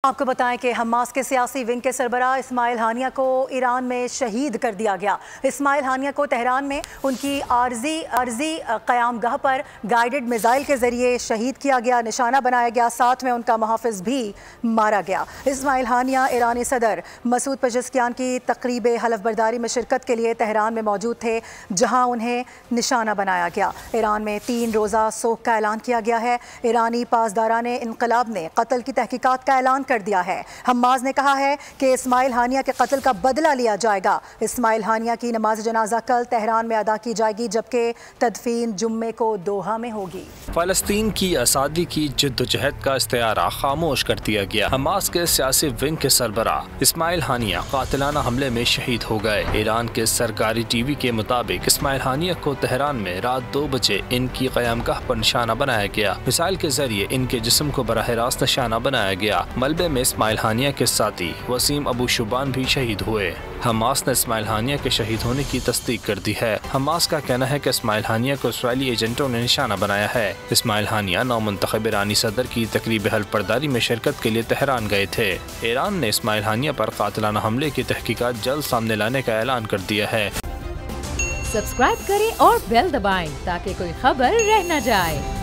आपको बताएं कि हमास के सियासी विंग के सरबराह इस्माइल हानिया को ईरान में शहीद कर दिया गया। इस्माइल हानिया को तेहरान में उनकी आर्जी क़यामगाह पर गाइडेड मिसाइल के जरिए शहीद किया गया, निशाना बनाया गया। साथ में उनका मुहाफिज भी मारा गया। इस्माइल हानिया ईरानी सदर मसूद पेजेश्कियान की तकरीब हलफ बर्दारी में शिरकत के लिए तेहरान में मौजूद थे, जहाँ उन्हें निशाना बनाया गया। ईरान में 3 रोज़ा सोग का ऐलान किया गया है। ईरानी पासदारान इनकलाब ने कत्ल की तहकीकात का ऐलान कर दिया है। हम्मास ने कहा है कि इस्माइल हानिया के कत्ल का बदला लिया जाएगा। इस्माइल हानिया की नमाज जनाजा कल तेहरान में अदा की जाएगी, जबकि तदफीन जुम्मे को दोहा में होगी। फ़लस्तीन की आज़ादी की जद्दोजहद का इस्तिआरा खामोश कर दिया गया। हमास के सियासी विंग के सरबराह इस्माइल हानिया कातिलाना हमले में शहीद हो गए। ईरान के सरकारी टीवी के मुताबिक इस्माइल हानिया को तेहरान में रात 2 बजे इनकी क़यामगाह पर निशाना बनाया गया। मिसाइल के जरिए इनके जिस्म को बराह रास्त निशाना बनाया गया। मलबे में इस्माइल हानिया के साथी वसीम अबू शुबान भी शहीद हुए। हमास ने इस्माइल हानिया के शहीद होने की तस्दीक कर दी है। हमास का कहना है कि इस्माइल हानिया को इसराइली एजेंटों ने निशाना बनाया है। इस्माइल हानिया नौमुंतखब ईरानी सदर की तकरीब हल्फ बर्दारी में शिरकत के लिए तेहरान गए थे। ईरान ने इस्माइल हानिया पर कातिलाना हमले की तहकीकात जल्द सामने लाने का ऐलान कर दिया है। सब्सक्राइब करें और बेल दबाएं ताकि कोई खबर रह न जाए।